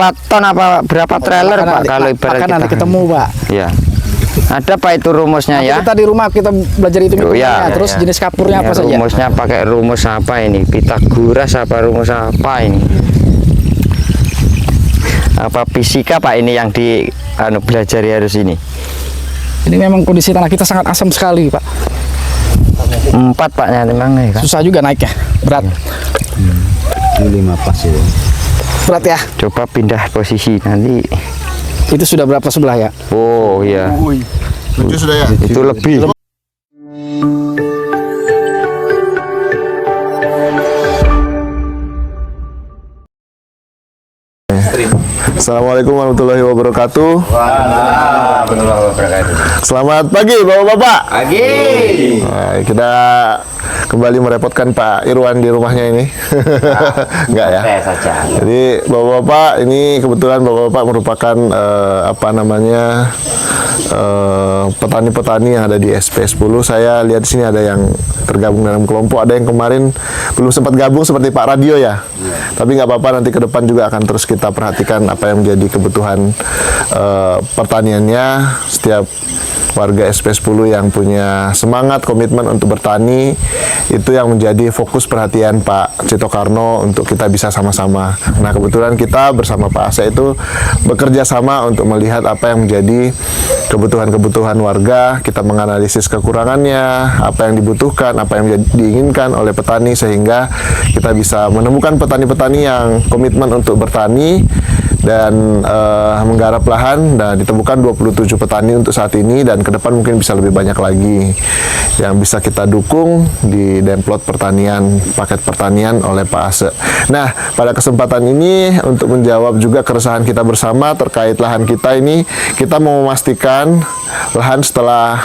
berapa ton apa berapa trailer Pak kalau ibarat kita nanti ketemu Pak. Ya. Ada Pak itu rumusnya ya? Kita di rumah kita belajar itu ya, terus ya. jenis kapurnya apa saja? Rumusnya pakai rumus apa ini? Pitagoras apa rumus apa ini? Apa fisika Pak ini yang di belajar harus ini? Ini memang kondisi tanah kita sangat asam sekali Pak. 4 Paknya memang ya kan? Susah juga naiknya, berat. 5 pas itu. Berat ya? Coba pindah posisi nanti. Itu sudah berapa sebelah ya? Oh iya. Itu sudah ya? Itu lebih. Assalamualaikum warahmatullahi wabarakatuh. Selamat pagi Bapak-bapak. Pagi. Nah, kita kembali merepotkan Pak Irwan di rumahnya ini. Enggak ya? Saja. Jadi Bapak-bapak ini kebetulan Bapak-bapak merupakan petani-petani yang ada di SP10. Saya lihat di sini ada yang tergabung dalam kelompok, ada yang kemarin belum sempat gabung seperti Pak Radio ya. Tapi nggak apa-apa, nanti ke depan juga akan terus kita perhatikan apa yang menjadi kebutuhan pertaniannya. Setiap warga SP10 yang punya semangat, komitmen untuk bertani, itu yang menjadi fokus perhatian Pak Cito Karno untuk kita bisa sama-sama. Nah, kebetulan kita bersama Pak Asep itu bekerja sama untuk melihat apa yang menjadi kebutuhan-kebutuhan warga, kita menganalisis kekurangannya, apa yang dibutuhkan, apa yang diinginkan oleh petani, sehingga kita bisa menemukan petani-petani yang komitmen untuk bertani dan menggarap lahan. Dan ditemukan 27 petani untuk saat ini, dan ke depan mungkin bisa lebih banyak lagi yang bisa kita dukung di Demplot Pertanian, paket pertanian oleh Pak Asep. Nah, pada kesempatan ini untuk menjawab juga keresahan kita bersama terkait lahan kita ini, kita mau memastikan lahan setelah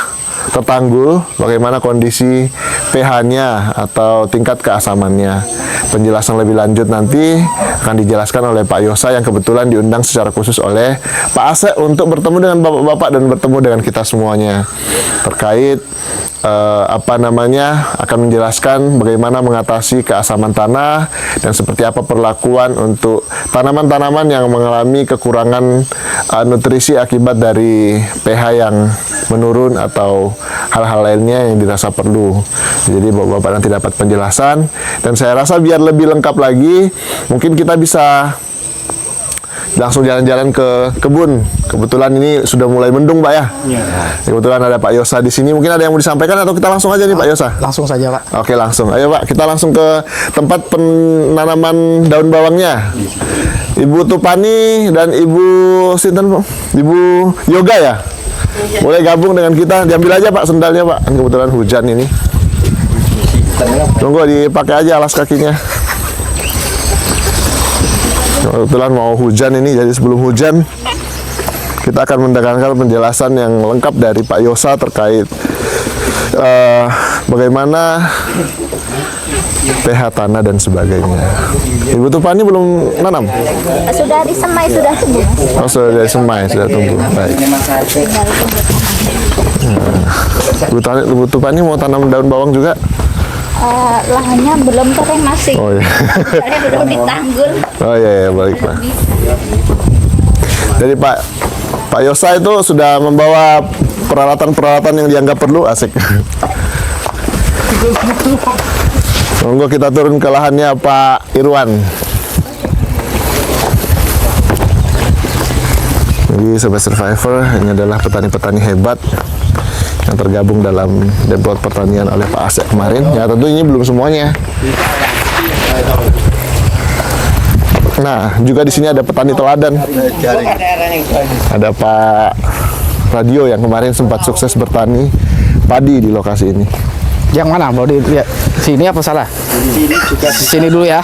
tertanggul, bagaimana kondisi pH-nya atau tingkat keasamannya. Penjelasan lebih lanjut nanti akan dijelaskan oleh Pak Yosa yang kebetulan diundang secara khusus oleh Pak Asep untuk bertemu dengan bapak-bapak dan bertemu dengan kita semuanya terkait akan menjelaskan bagaimana mengatasi keasaman tanah dan seperti apa perlakuan untuk tanaman-tanaman yang mengalami kekurangan nutrisi akibat dari pH yang menurun atau hal-hal lainnya yang dirasa perlu. Jadi bapak-bapak nanti dapat penjelasan, dan saya rasa biar lebih lengkap lagi mungkin kita bisa langsung jalan-jalan ke kebun. Kebetulan ini sudah mulai mendung Pak ya. Kebetulan ada Pak Yosa di sini. Mungkin ada yang mau disampaikan atau kita langsung aja nih Pak Yosa? Langsung saja Pak. Oke, langsung. Ayo Pak, kita langsung ke tempat penanaman daun bawangnya. Ibu Tupani dan Ibu Sinten, Ibu Yoga ya? Boleh gabung dengan kita. Diambil aja Pak sendalnya Pak. Kebetulan hujan ini. Tunggu dipakai aja alas kakinya. Kebetulan mau hujan ini, jadi sebelum hujan kita akan mendengarkan penjelasan yang lengkap dari Pak Yosa terkait bagaimana pH tanah dan sebagainya. Ibu Tupani belum nanam? Sudah disemai, sudah tumbuh. Oh, sudah disemai, sudah tumbuh. Baik. Ibu Tupani mau tanam daun bawang juga? Lahannya belum kering masih. Oh iya. Saya belum ditanggul. Oh iya, baik Pak. Jadi Pak Yosa itu sudah membawa peralatan-peralatan yang dianggap perlu, asik. Monggo kita turun ke lahannya Pak Irwan. Jadi Sobat Survivor, ini adalah petani-petani hebat yang tergabung dalam Demplot Pertanian oleh Pak Asep kemarin. Ya tentu ini belum semuanya. Nah, juga di sini ada petani teladan. Ada Pak Radio yang kemarin sempat sukses bertani padi di lokasi ini. Yang mana? Mau dilihat sini apa salah? Sini dulu ya.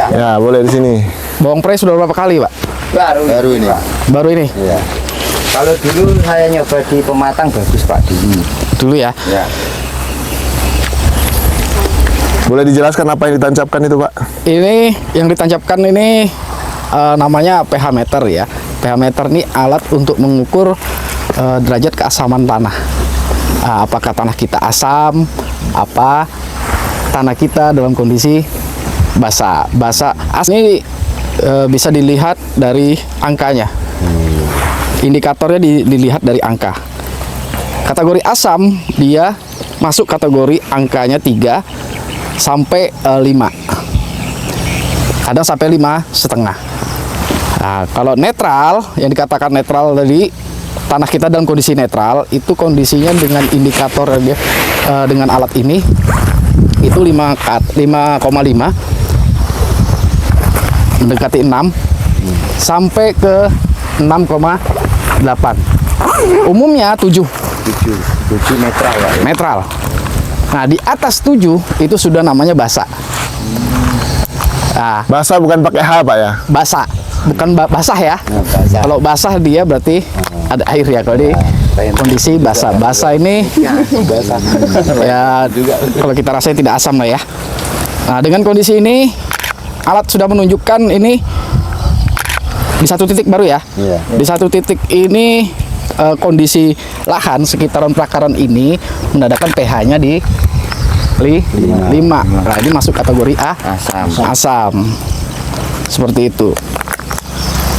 Ya, boleh di sini. Bawang pre sudah berapa kali Pak? Baru ini. Baru ini? Iya. Kalau dulu saya nyoba di Pematang bagus Pak Dulu ya? Ya. Boleh dijelaskan apa yang ditancapkan itu Pak? Ini yang ditancapkan ini namanya pH meter ya. pH meter ini alat untuk mengukur derajat keasaman tanah. Apakah tanah kita asam, apa tanah kita dalam kondisi basah. Ini bisa dilihat dari angkanya. Indikatornya dilihat dari angka. Kategori asam dia masuk kategori angkanya 3 sampai 5. Kadang sampai 5,5. Nah, kalau netral, yang dikatakan netral tadi, tanah kita dalam kondisi netral, itu kondisinya dengan indikator dengan alat ini itu 5,5 mendekati 6 sampai ke 6,8. Umumnya 7 netral ya. netral. Nah, di atas 7 itu sudah namanya basa. Nah, Basah bukan pakai H Pak ya? basa, bukan basah ya. basah. Kalau basah dia berarti ada air ya. Kalau di kondisi basah, basah ini ya kalau kita rasain tidak asam lah ya. Nah, dengan kondisi ini alat sudah menunjukkan ini di satu titik baru ya. Di satu titik ini kondisi lahan sekitaran pelakaran ini menandakan pH-nya di 5. Nah, ini masuk kategori asam. Seperti itu.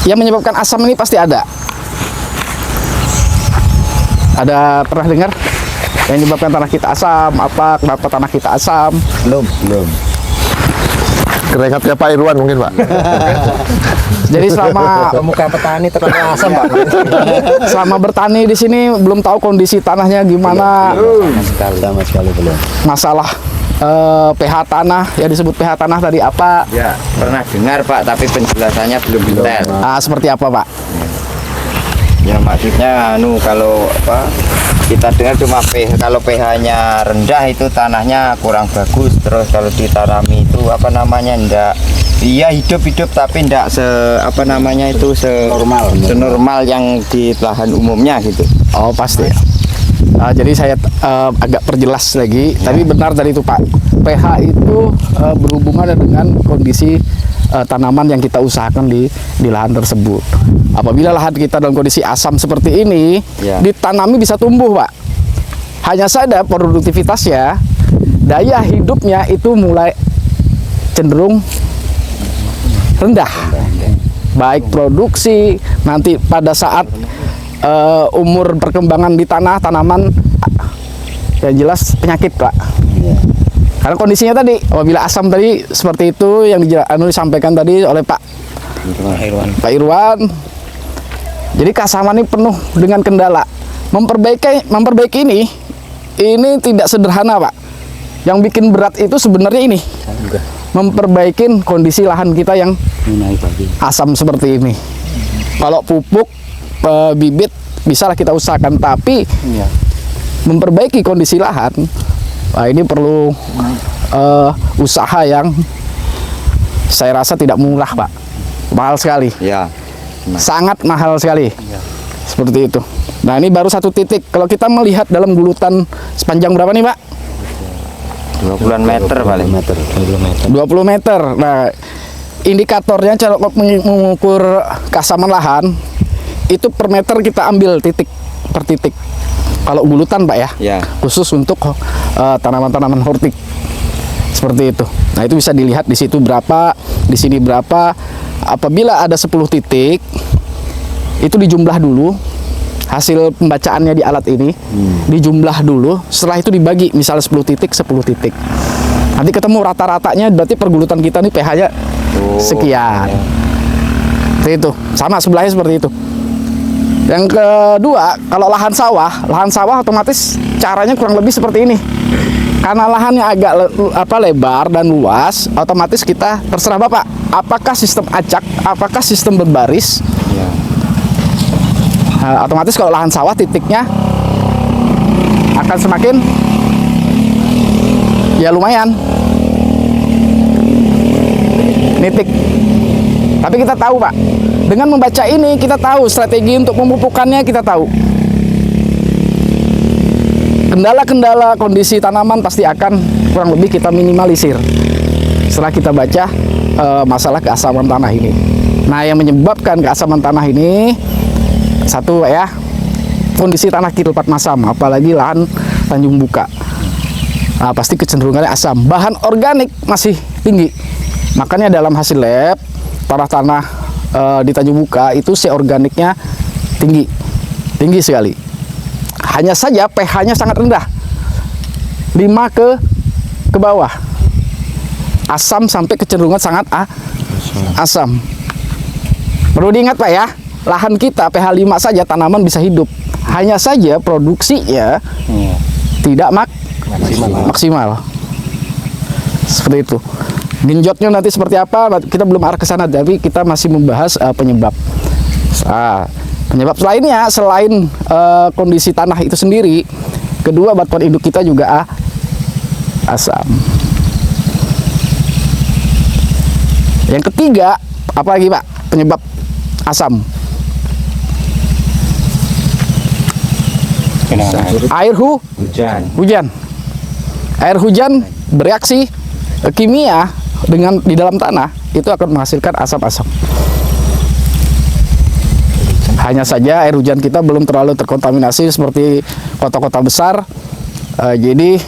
Yang menyebabkan asam ini pasti ada. Ada pernah dengar yang menyebabkan tanah kita asam? Apa? Kenapa tanah kita asam? Belum. Rekapnya Pak Irwan mungkin Pak. Jadi selama Muka petani terlalu asam, Pak. selama bertani di sini belum tahu kondisi tanahnya gimana. Sama sekali belum. Masalah pH tanah, ya disebut pH tanah tadi apa? Ya, pernah dengar Pak, tapi penjelasannya belum detail. Seperti apa, Pak? Ya maksudnya kalau kita dengar cuma kalau pH-nya rendah itu tanahnya kurang bagus, terus kalau ditanami itu enggak, iya hidup tapi enggak senormal yang di lahan umumnya gitu. Oh, pasti. Jadi saya agak perjelas lagi. Tapi benar tadi itu Pak, pH itu berhubungan dengan kondisi tanaman yang kita usahakan di lahan tersebut. Apabila lahan kita dalam kondisi asam seperti ini, ditanami bisa tumbuh Pak. Hanya saja produktivitasnya, daya hidupnya itu mulai cenderung rendah. Baik produksi, nanti pada saat umur perkembangan di tanaman, yang jelas penyakit Pak. Karena kondisinya tadi, apabila asam tadi seperti itu yang disampaikan tadi oleh Pak Irwan. Jadi keasaman ini penuh dengan kendala. Memperbaiki ini tidak sederhana Pak. Yang bikin berat itu sebenarnya ini. Memperbaiki kondisi lahan kita yang asam seperti ini. Kalau pupuk, bibit bisalah kita usahakan, tapi memperbaiki kondisi lahan, ini perlu usaha yang saya rasa tidak murah Pak, mahal sekali. Ya. Sangat mahal sekali. Seperti itu. Nah, ini baru satu titik. Kalau kita melihat dalam gulutan sepanjang berapa nih Pak? 20 meter paling. 20 meter. Nah, indikatornya cara mengukur keasaman lahan itu per meter kita ambil titik per titik. Kalau gulutan Pak ya, khusus untuk tanaman-tanaman hortik seperti itu. Nah, itu bisa dilihat di situ berapa, di sini berapa. Apabila ada 10 titik, itu dijumlah dulu hasil pembacaannya di alat ini, dijumlah dulu. Setelah itu dibagi, misalnya 10 titik, 10 titik. Nanti ketemu rata-ratanya, berarti pergulutan kita nih pH-nya sekian. Seperti itu, sama sebelahnya seperti itu. Yang kedua, kalau lahan sawah otomatis caranya kurang lebih seperti ini. Karena lahannya agak lebar dan luas, otomatis kita terserah Bapak, apakah sistem acak, apakah sistem berbaris. Otomatis kalau lahan sawah titiknya akan semakin ya lumayan nitik. Tapi kita tahu Pak, dengan membaca ini kita tahu strategi untuk pemupukannya, kita tahu kendala-kendala kondisi tanaman pasti akan kurang lebih kita minimalisir setelah kita baca masalah keasaman tanah ini. Nah, yang menyebabkan keasaman tanah ini satu ya, kondisi tanah kilpat masam, apalagi lahan Tanjung Buka. Nah, pasti kecenderungannya asam. Bahan organik masih tinggi. Makanya dalam hasil lab tanah-tanah di Tanjung Buka itu C organiknya tinggi sekali. Hanya saja pH-nya sangat rendah, 5 ke bawah. Asam sampai kecenderungan sangat asam. Perlu diingat Pak ya, lahan kita pH 5 saja tanaman bisa hidup. Hanya saja produksinya tidak maksimal. Seperti itu. Genjotnya nanti seperti apa? Kita belum arah ke sana, tapi kita masih membahas penyebab. Penyebab lainnya selain kondisi tanah itu sendiri, kedua batuan induk kita juga asam. Yang ketiga, apa lagi Pak penyebab asam? Air hujan. Air hujan bereaksi kimia dengan di dalam tanah itu akan menghasilkan asam-asam. Hanya saja air hujan kita belum terlalu terkontaminasi seperti kota-kota besar. Jadi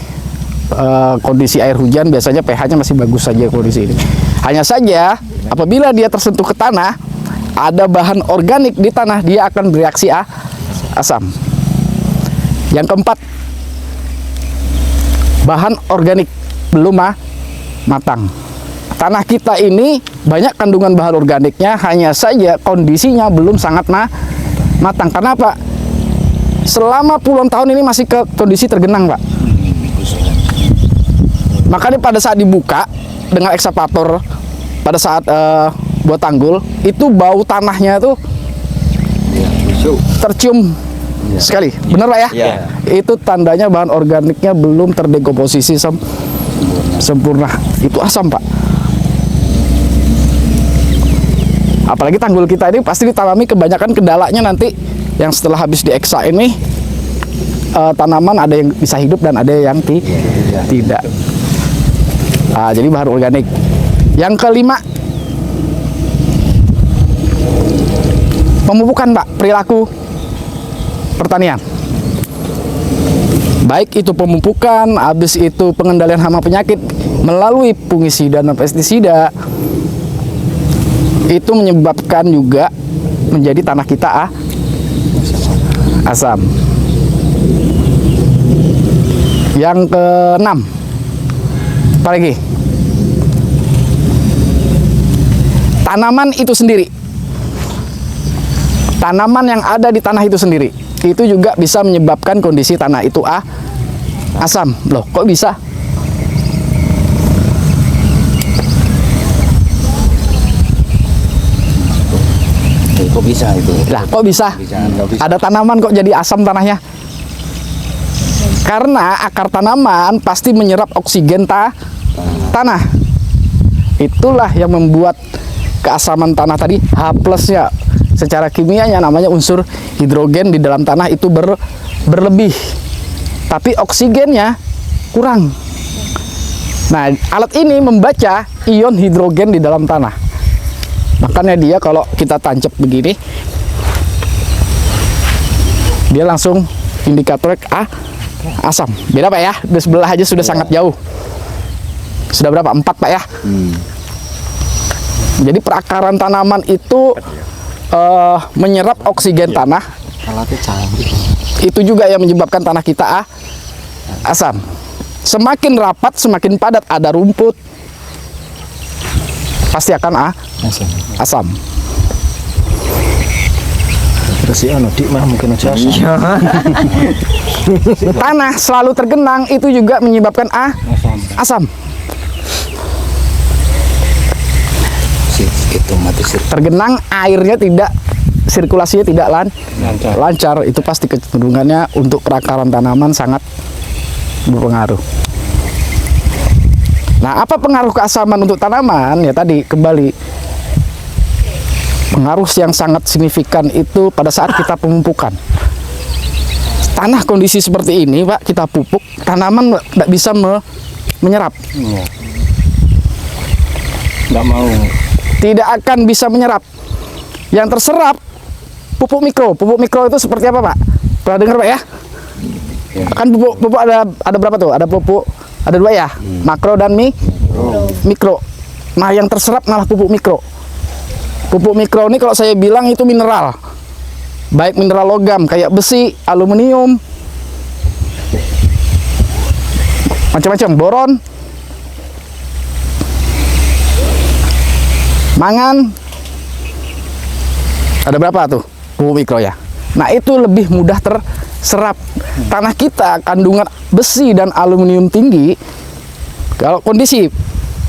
kondisi air hujan biasanya pH-nya masih bagus saja kondisi ini. Hanya saja apabila dia tersentuh ke tanah, ada bahan organik di tanah, dia akan bereaksi asam. Yang keempat, bahan organik belum matang. Tanah kita ini banyak kandungan bahan organiknya, hanya saja kondisinya belum sangat matang. Karena apa? Selama puluhan tahun ini masih ke kondisi tergenang, Pak. Makanya pada saat dibuka dengan ekskavator, pada saat buat tanggul, itu bau tanahnya tuh tercium sekali. Benar Pak ya? Itu tandanya bahan organiknya belum terdekomposisi sempurna. Itu asam Pak. Apalagi tanggul kita ini pasti ditanami kebanyakan kendalanya nanti yang setelah habis dieksa ini tanaman ada yang bisa hidup dan ada yang tidak. Jadi bahan organik. Yang kelima, pemupukan Pak, perilaku pertanian. Baik itu pemupukan, habis itu pengendalian hama penyakit melalui fungisida dan pestisida, itu menyebabkan juga menjadi tanah kita asam. Yang keenam, apa lagi? Tanaman itu sendiri. Tanaman yang ada di tanah itu sendiri, itu juga bisa menyebabkan kondisi tanah itu asam. Loh, kok bisa? Kok bisa itu? Lah, kok bisa? Ada tanaman kok jadi asam tanahnya? Karena akar tanaman pasti menyerap oksigen tanah. Itulah yang membuat keasaman tanah tadi H plusnya secara kimianya namanya unsur hidrogen di dalam tanah itu berlebih, tapi oksigennya kurang. Nah, alat ini membaca ion hidrogen di dalam tanah. Makanya dia kalau kita tancap begini, dia langsung indikator asam. Beda Pak ya, di sebelah aja sudah sangat jauh. Sudah berapa? 4 Pak ya. Jadi perakaran tanaman itu menyerap oksigen tanah. Itu juga yang menyebabkan tanah kita asam. Semakin rapat, semakin padat ada rumput, pasti akan asam. Tanah selalu tergenang itu juga menyebabkan asam. Tergenang, airnya tidak, sirkulasinya tidak lancar. Itu pasti kecenderungannya untuk perakaran tanaman sangat berpengaruh. Nah, apa pengaruh keasaman untuk tanaman? Ya tadi kembali, pengaruh yang sangat signifikan itu pada saat kita pemupukan. Tanah kondisi seperti ini Pak, kita pupuk, tanaman tidak bisa menyerap. Nggak mau. Tidak akan bisa menyerap. Yang terserap pupuk mikro. Pupuk mikro itu seperti apa Pak? Pernah dengar Pak ya? Kan pupuk ada berapa tuh? Ada pupuk, ada 2 ya, makro dan mikro. Nah, yang terserap malah pupuk mikro. Pupuk mikro ini kalau saya bilang itu mineral. Baik mineral logam kayak besi, aluminium, macam-macam, boron, mangan. Ada berapa tuh pupuk mikro ya? Nah, itu lebih mudah terserap. Tanah kita kandungan besi dan aluminium tinggi. Kalau kondisi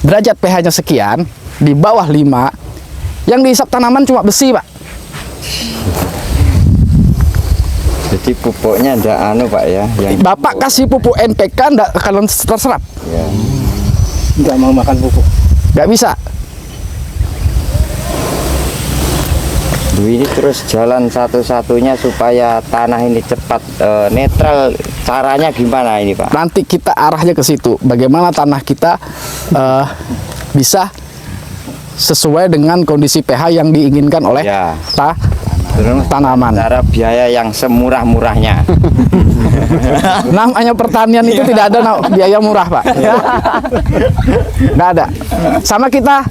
derajat pH-nya sekian, di bawah 5, yang dihisap tanaman cuma besi, Pak. Jadi pupuknya ndak anu Pak ya, yang Bapak kasih pupuk NPK nggak akan terserap. ya. Nggak mau makan pupuk. Nggak bisa. Ini terus jalan satu-satunya supaya tanah ini cepat netral, caranya gimana ini Pak? Nanti kita arahnya ke situ. Bagaimana tanah kita bisa sesuai dengan kondisi pH yang diinginkan oleh Ya. tanaman. Cara biaya yang semurah-murahnya. Namanya pertanian itu tidak ada biaya murah, Pak. Nggak ada. Sama kita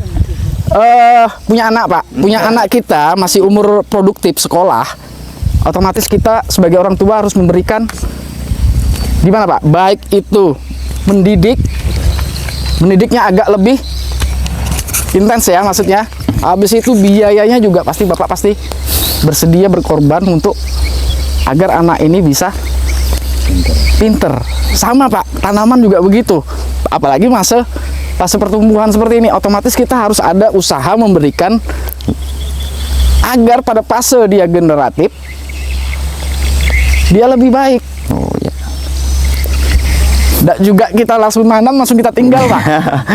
punya anak, Pak. Punya anak kita masih umur produktif sekolah. Otomatis kita sebagai orang tua harus memberikan gimana, Pak? Baik itu mendidiknya agak lebih intens ya maksudnya. Habis itu biayanya juga pasti Bapak pasti bersedia berkorban untuk agar anak ini bisa pinter. Sama Pak, tanaman juga begitu. Apalagi fase pertumbuhan seperti ini, otomatis kita harus ada usaha memberikan agar pada fase dia generatif dia lebih baik. Oh ya. Nggak juga kita langsung nanam langsung kita tinggal, Pak.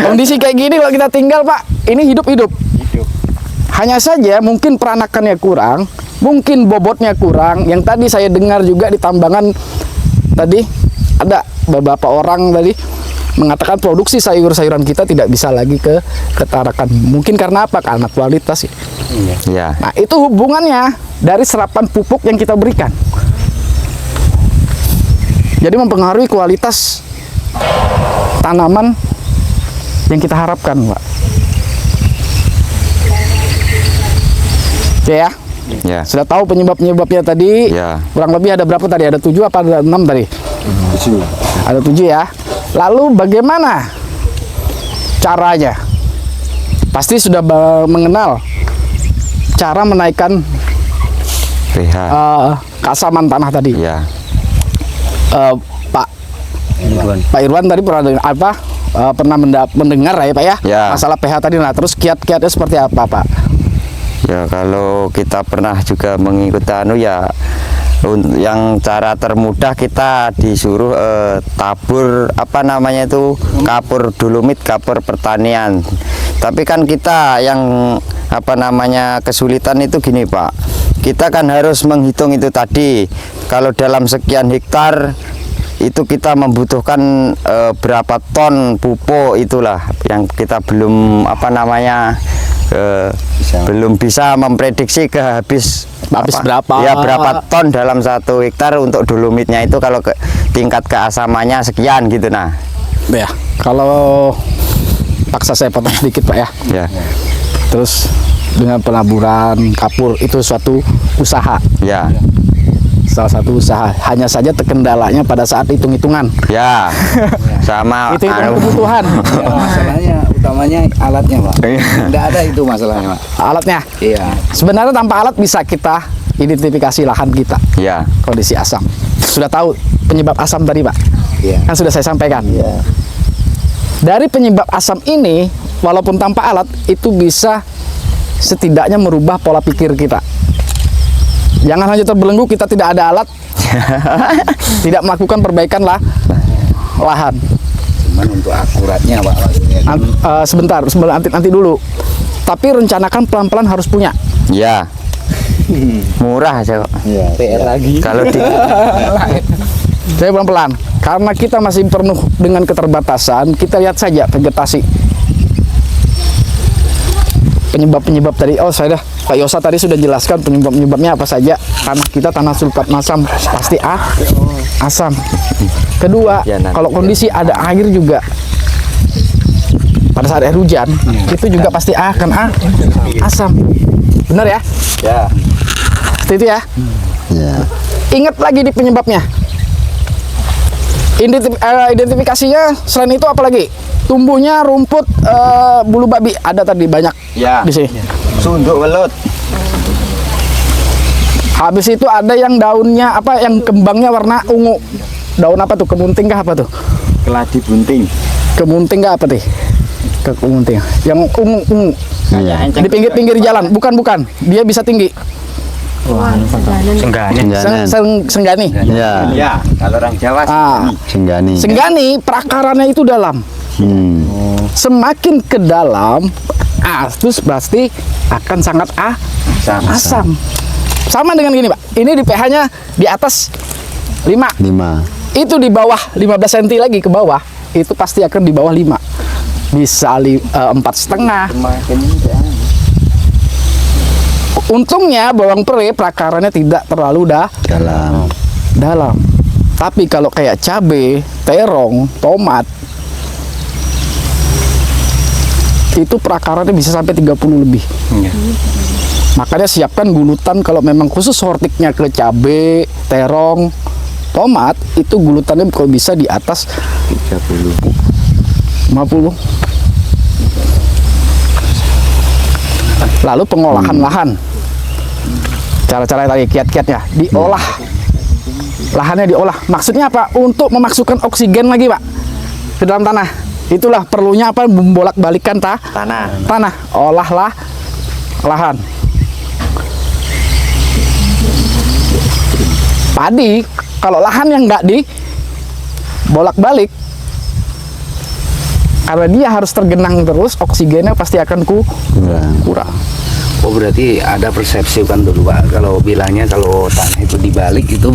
Kondisi kayak gini kalau kita tinggal, Pak, ini hidup. Hanya saja mungkin peranakannya kurang, mungkin bobotnya kurang. Yang tadi saya dengar juga di tambangan tadi ada beberapa orang tadi mengatakan produksi sayur-sayuran kita tidak bisa lagi ketarakan. Mungkin karena apa? Karena kualitas. Ya. Nah, itu hubungannya dari serapan pupuk yang kita berikan. Jadi mempengaruhi kualitas tanaman yang kita harapkan, Pak. Oke ya. Ya. Sudah tahu penyebab-penyebabnya tadi. Ya. Kurang lebih ada berapa tadi? Ada 7 apa ada 6 tadi? 7. Ada 7 ya. Lalu bagaimana caranya? Pasti sudah mengenal cara menaikkan pH. keasaman tanah tadi. Ya. Pak Irwan tadi pernah pernah mendengar ya Pak ya? Ya. Masalah pH tadi. Nah, terus kiat-kiatnya seperti apa, Pak? Ya, kalau kita pernah juga mengikuti ya yang cara termudah kita disuruh tabur apa namanya itu kapur dolomit, kapur pertanian. Tapi kan kita yang apa namanya kesulitan itu gini Pak, kita kan harus menghitung itu tadi kalau dalam sekian hektar itu kita membutuhkan berapa ton pupuk, itulah yang kita belum apa namanya belum bisa memprediksi habis berapa? Ya, berapa ton dalam 1 hektar untuk dolomitnya itu kalau tingkat keasamannya sekian gitu. Nah, Ya, kalau paksa saya potong sedikit Pak ya. ya. Terus dengan pelaburan kapur itu suatu usaha, Ya. salah satu usaha. Hanya saja terkendalanya pada saat hitung-hitungan. Ya. Sama Itu kebutuhan. Ya, masalahnya utamanya alatnya, Pak. Nggak ada itu masalahnya, Pak. Alatnya. Iya. Sebenarnya tanpa alat bisa kita identifikasi lahan kita, Ya. kondisi asam. Sudah tahu penyebab asam tadi Pak? Iya. Kan sudah saya sampaikan. Iya. Dari penyebab asam ini, walaupun tanpa alat, itu bisa setidaknya merubah pola pikir kita. Jangan hanya terbelenggu kita tidak ada alat, tidak melakukan perbaikan lahan. Cuman untuk akuratnya, Pak, maksudnya. Sebentar, nanti dulu. Tapi rencanakan pelan-pelan harus punya. Ya. Murah aja kok. Iya. PR lagi. Kalau di Saya pelan-pelan. Karena kita masih penuh dengan keterbatasan, kita lihat saja vegetasi. Penyebab-penyebab tadi, saya Pak Yosa tadi sudah jelaskan penyebab-penyebabnya apa saja. Tanah kita tanah sulfat masam, pasti asam. Kedua, Ya, nanti kalau kondisi ada air juga, pada saat air hujan itu juga pasti akan asam. Benar ya? Ya. Seperti itu ya. Ingat lagi di penyebabnya. Identifikasinya selain itu apa lagi? Tumbuhnya rumput bulu babi ada tadi banyak Ya. di sini. Sunduk welut. Habis itu ada yang daunnya apa, yang kembangnya warna ungu. Daun apa tuh? Kemunting kah apa tuh? Keladi bunting. Kemunting kah apa tuh? Kemunting. Yang ungu. Kayak Di pinggir-pinggir jalan. Bukan. Dia bisa tinggi. Senggani. Ya, Ya, kalau orang Jawa senggani. Senggani prakarannya itu dalam. Semakin ke dalam, terus pasti akan sangat asam. Sama dengan gini, Pak. Ini di pH-nya di atas 5. 5. Itu di bawah 15 cm lagi ke bawah, itu pasti akan di bawah 5. Bisa 4,5. semakin Untungnya bawang pere prakarannya tidak terlalu dalam. Tapi kalau kayak cabe, terong, tomat, itu prakarannya bisa sampai 30 lebih. Makanya siapkan gulutan kalau memang khusus hortiknya ke cabe, terong, tomat, itu gulutannya kalau bisa di atas 50. Lalu pengolahan lahan. Cara-cara tadi kiat-kiatnya diolah. Lahannya diolah. Maksudnya apa? Untuk memasukkan oksigen lagi, Pak, ke dalam tanah. Itulah perlunya apa? Membolak-balikan tanah. Olahlah lahan. Padi, kalau lahan yang nggak dibolak-balik, karena dia harus tergenang terus, oksigennya pasti akan kurang. Oh, berarti ada persepsi kan dulu, Pak, kalau bilangnya kalau tanah itu dibalik itu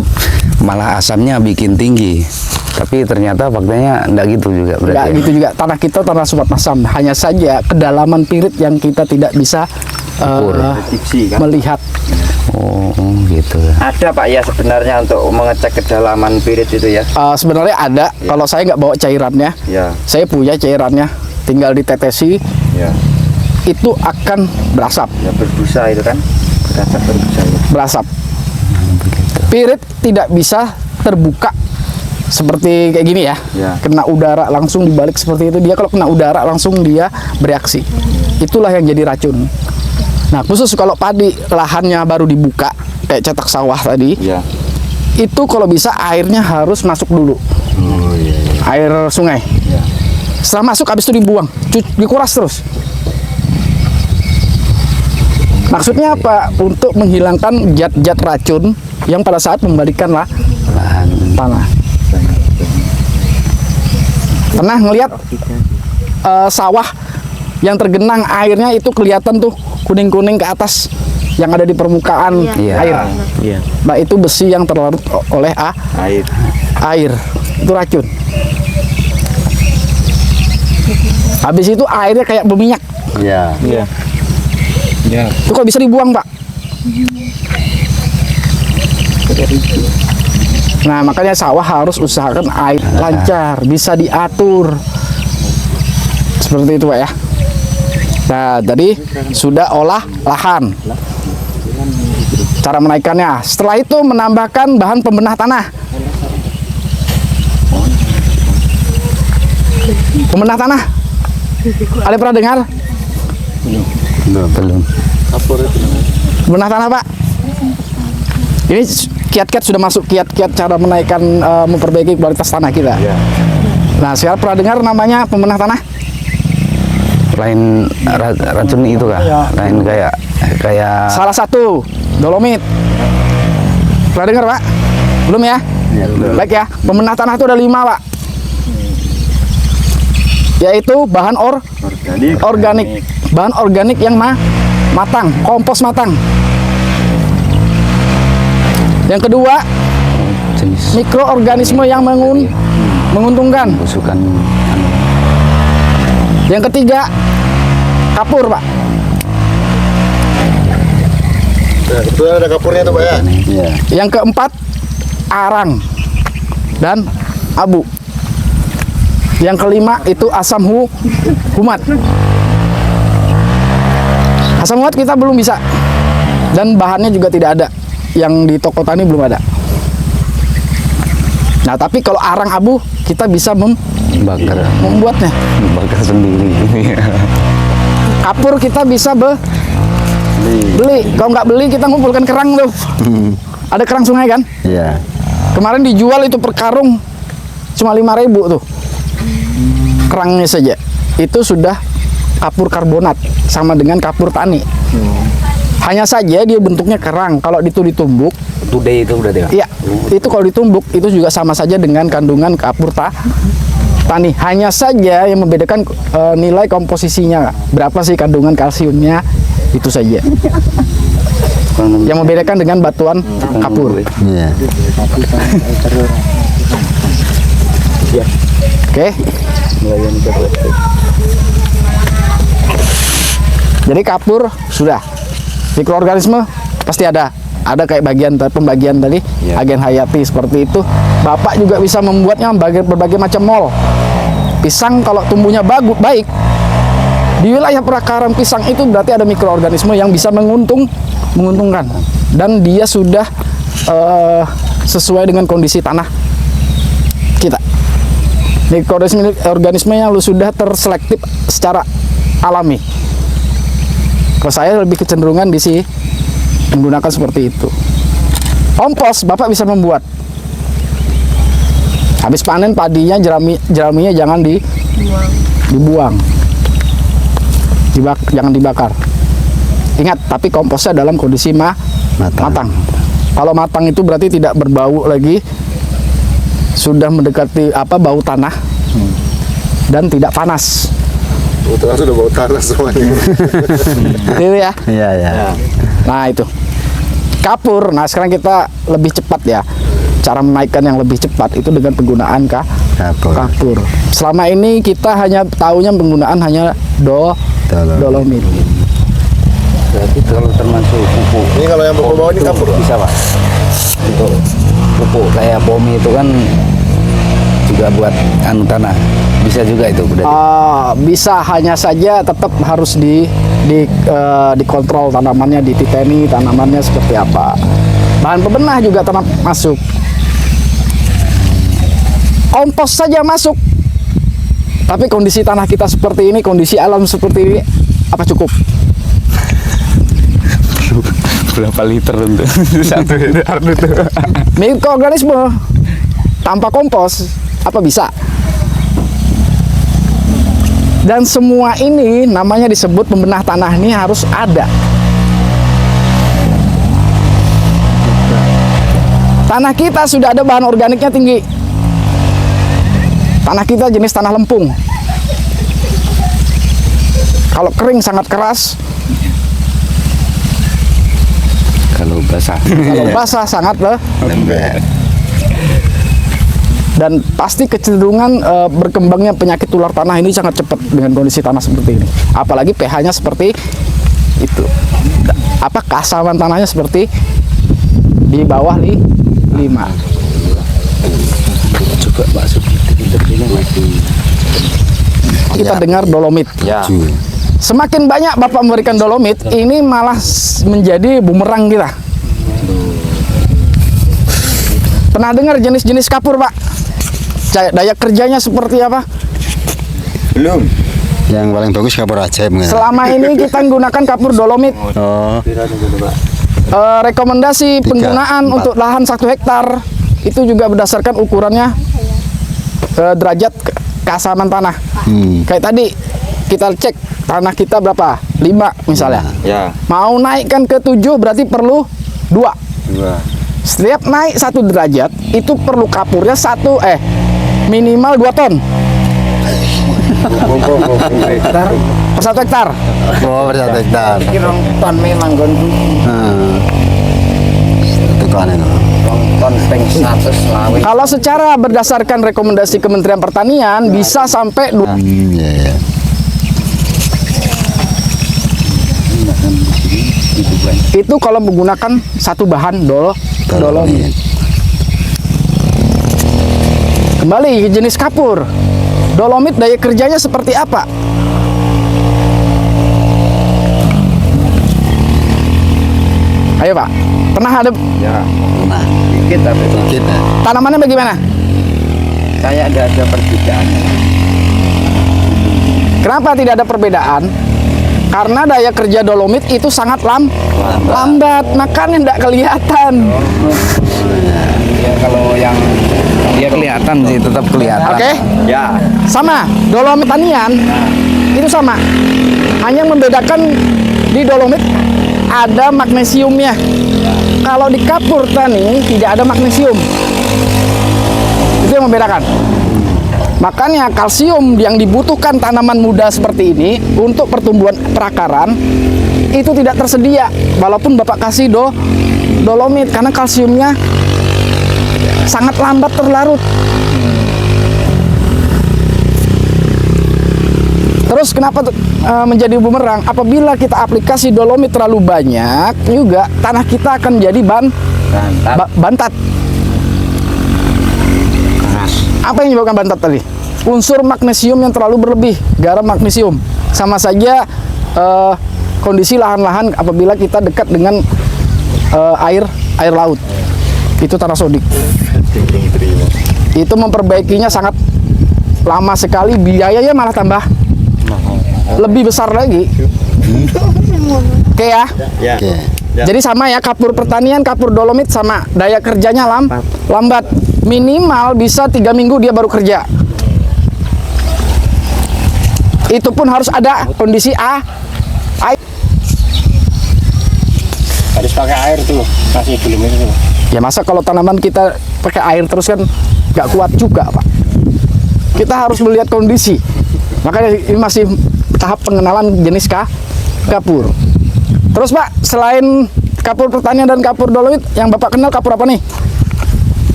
malah asamnya bikin tinggi. Tapi ternyata faktanya enggak gitu juga berarti. Nggak gitu juga. Tanah kita tanah sumbat masam. Hanya saja kedalaman pirit yang kita tidak bisa prediksi, kan? melihat. Oh, gitu. Ada, Pak, ya sebenarnya untuk mengecek kedalaman pirit itu ya. Sebenarnya ada. Kalau saya nggak bawa cairannya, Ya. saya punya cairannya. Tinggal ditetesi, Ya. itu akan berasap. Ya berbusa itu kan. Berbusa ya. Berasap. Pirit tidak bisa terbuka seperti kayak gini ya. Ya. Kena udara langsung dibalik seperti itu. Dia kalau kena udara langsung dia bereaksi. Itulah yang jadi racun. Nah, khusus kalau padi lahannya baru dibuka kayak cetak sawah tadi, Ya. itu kalau bisa airnya harus masuk dulu. Air sungai. Setelah masuk habis itu dibuang, dikuras terus. Maksudnya apa? Untuk menghilangkan zat-zat racun yang pada saat membalikan tanah. Pernah ngelihat sawah yang tergenang airnya itu kelihatan tuh kuning-kuning ke atas yang ada di permukaan air. Nah, itu besi yang terlarut oleh air. Itu racun. Habis itu airnya kayak berminyak. Ya. Itu kok bisa dibuang, Pak? Nah, makanya sawah harus usahakan air lancar, bisa diatur. Seperti itu, Pak, ya. Nah, tadi sudah olah lahan. Cara menaikkannya. Setelah itu menambahkan bahan pembenah tanah. Pembenah tanah. Ada pernah dengar? Belum. Pembenah tanah, Pak. Ini kiat-kiat sudah masuk kiat-kiat cara menaikkan, memperbaiki kualitas tanah kita. Nah, sekarang pernah dengar namanya pembenah tanah? Lain racun itu kah? Lain kayak Salah satu dolomit. Pernah dengar, Pak? Belum ya? Baik ya. Pembenah tanah itu ada 5, Pak. Yaitu bahan organik. Bahan organik yang matang, kompos matang. Yang kedua, jenis mikroorganisme yang menguntungkan. busukan. Yang ketiga, kapur, Pak. Itu ada kapurnya tuh, Pak, ya. Iya. Yang keempat, arang dan abu. Yang kelima itu asam Humat. Asam humat kita belum bisa. Dan bahannya juga tidak ada. Yang di toko tani belum ada. Nah, tapi kalau arang abu kita bisa membuatnya. bakar sendiri. Kapur kita bisa beli. Kalau nggak beli kita ngumpulkan kerang tuh. Ada kerang sungai kan? Iya. Kemarin dijual itu per karung cuma 5.000 tuh. Kerangnya saja. Itu sudah kapur karbonat sama dengan kapur tani. Hanya saja dia bentuknya kerang. Kalau itu ditumbuk, Today itu udah deh. iya, itu kalau ditumbuk itu juga sama saja dengan kandungan kapur tani. Hanya saja yang membedakan nilai komposisinya. Berapa sih kandungan kalsiumnya? Itu saja. Yang membedakan dengan batuan kapur. Iya. Oke. Jadi kapur sudah. Mikroorganisme pasti ada. Ada kayak pembagian tadi, agen hayati seperti itu. Bapak juga bisa membuatnya berbagai macam mol. Pisang kalau tumbuhnya baik, di wilayah perakaran pisang itu berarti ada mikroorganisme yang bisa menguntungkan. Dan dia sudah sesuai dengan kondisi tanah kita. Mikroorganisme yang sudah terselektif secara alami. Kalau saya lebih kecenderungan di sini menggunakan seperti itu. Kompos Bapak bisa membuat. Habis panen padinya, jeraminya jangan dibuang. Jangan dibakar. Ingat, tapi komposnya dalam kondisi matang. Kalau matang itu berarti tidak berbau lagi, sudah mendekati bau tanah dan tidak panas. Kebetulan sudah bau tanah semuanya. Itu ya. Iya, iya. Nah itu kapur. Nah sekarang kita lebih cepat ya. Cara menaikkan yang lebih cepat itu dengan penggunaan kapur. Selama ini kita hanya tahunya penggunaan hanya dolomit. Berarti kalau termasuk pupuk. Ini kalau yang bau-bau ini kapur. Bisa Pak. Untuk pupuk kayak bomi itu kan juga buat tanah. Bisa juga itu berarti. Bisa, hanya saja tetap harus dikontrol tanamannya, dititeni tanamannya seperti apa. Bahan pebenah juga tetap masuk. Kompos saja masuk. Tapi kondisi tanah kita seperti ini, kondisi alam seperti ini, apa cukup? Berapa liter untuk satu hektar itu? Mikroorganisme tanpa kompos apa bisa? Dan semua ini namanya disebut pembenah tanah ini harus ada. Tanah kita sudah ada bahan organiknya tinggi. Tanah kita jenis tanah lempung. Kalau kering sangat keras. Kalau basah. Kalau basah sangat lembek. Dan pasti kecenderungan berkembangnya penyakit tular tanah ini sangat cepat dengan kondisi tanah seperti ini. Apalagi pH-nya seperti itu. Keasaman tanahnya seperti di bawah 5. Coba masuk Kita dengar dolomit. Ya. Semakin banyak Bapak memberikan dolomit, ini malah menjadi bumerang kita. Pernah dengar jenis-jenis kapur, Pak? Daya kerjanya seperti apa? Belum. Yang paling bagus kapur ajaib. Selama ini kita menggunakan kapur dolomit. Oh. Rekomendasi penggunaan 4. untuk lahan 1 hektar itu juga berdasarkan ukurannya derajat keasaman tanah. Kayak tadi kita cek tanah kita berapa? 5 misalnya. Ya. Mau naikkan ke 7 berarti perlu 2. Setiap naik 1 derajat itu perlu kapurnya minimal 2 ton per 1 hektar. Oh, per 1 hektar. Kirong ton memang gonku. Itu kan itu. Ton peng 100 lawe. Kalau secara berdasarkan rekomendasi Kementerian Pertanian bisa sampai Iya, iya. itu kalau menggunakan satu bahan dolomit. Kembali ke jenis kapur. Dolomit daya kerjanya seperti apa? Ayo Pak, pernah ada Ya, Nah, dikit tapi Pak. kita. tanamannya bagaimana? Kayak nggak ada perbedaan. Kenapa tidak ada perbedaan? Karena daya kerja dolomit itu sangat lambat, makanya tidak kelihatan. Ya kalau yang dia kelihatan sih tetap kelihatan. Oke, Ya, sama dolomit tanian itu sama. Hanya membedakan di dolomit ada magnesiumnya. Kalau di kapur tani tidak ada magnesium. Itu yang membedakan. Makanya kalsium yang dibutuhkan tanaman muda seperti ini untuk pertumbuhan perakaran itu tidak tersedia walaupun Bapak kasih dolomit karena kalsiumnya sangat lambat terlarut. Terus kenapa menjadi bumerang? Apabila kita aplikasi dolomit terlalu banyak, juga tanah kita akan jadi bantat. Apa yang menyebabkan bantat tadi? Unsur magnesium yang terlalu berlebih, garam magnesium. Sama saja kondisi lahan-lahan apabila kita dekat dengan air laut. Itu tanah sodik. Itu memperbaikinya sangat lama sekali, biayanya malah tambah lebih besar lagi. Oke ya. ya. Oke. Jadi sama ya, kapur pertanian, kapur dolomit sama, daya kerjanya lambat. Minimal bisa 3 minggu dia baru kerja. Itu pun harus ada kondisi air. Harus pakai air tuh, masih belum itu. Ya masa kalau tanaman kita pakai air terus kan nggak kuat juga Pak. Kita harus melihat kondisi. Makanya ini masih tahap pengenalan jenis kapur. Terus Pak, selain kapur pertanian dan kapur dolomit, yang Bapak kenal kapur apa nih?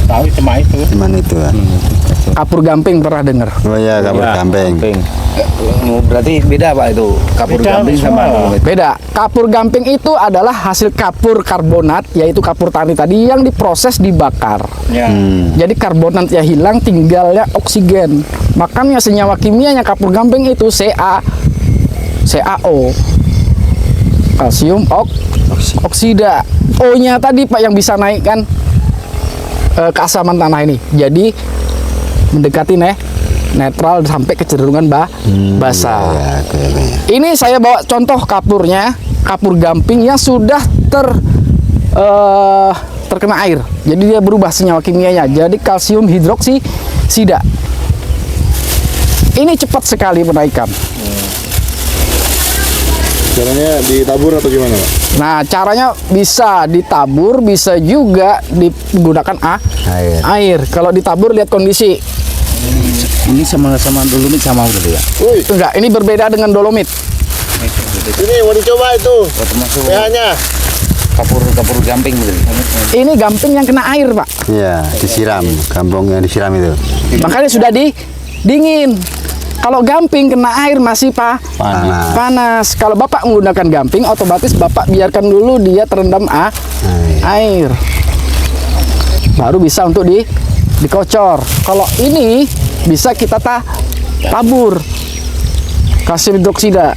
Tahu cuma itu. Cuman itu kan. Kapur gamping pernah dengar? Oh ya, kapur gamping. Berarti beda Pak itu kapur Beda, gamping sama semua. dolomit. Beda. Kapur gamping itu adalah hasil kapur karbonat, yaitu kapur tani tadi yang diproses dibakar. Ya. Jadi karbonatnya hilang, tinggalnya oksigen. Makanya senyawa kimianya kapur gamping itu CaO, kalsium oksida. O-nya tadi Pak yang bisa naikkan keasaman tanah ini. Jadi mendekati netral sampai kecenderungan basah. Ya, kayaknya. Ini saya bawa contoh kapurnya, kapur gamping yang sudah terkena air. Jadi dia berubah senyawa kimianya. Jadi kalsium hidroksida. Ini cepat sekali penaikan. Caranya ditabur atau gimana, Pak? Nah, caranya bisa ditabur, bisa juga digunakan air. Kalau ditabur lihat kondisi. Ini sama dolomit sama udah ya. Enggak, ini berbeda dengan dolomit. Ini mau dicoba itu. Termasuk pH-nya. kapur gamping gitu. Ini gamping yang kena air, Pak. Iya, disiram, kampung yang disiram itu. Makanya sudah dingin. Kalau gamping kena air masih panas. Kalau Bapak menggunakan gamping, otomatis Bapak biarkan dulu dia terendam air. Baru bisa untuk dikocor. Kalau ini bisa kita tabur kalsium hidroksida.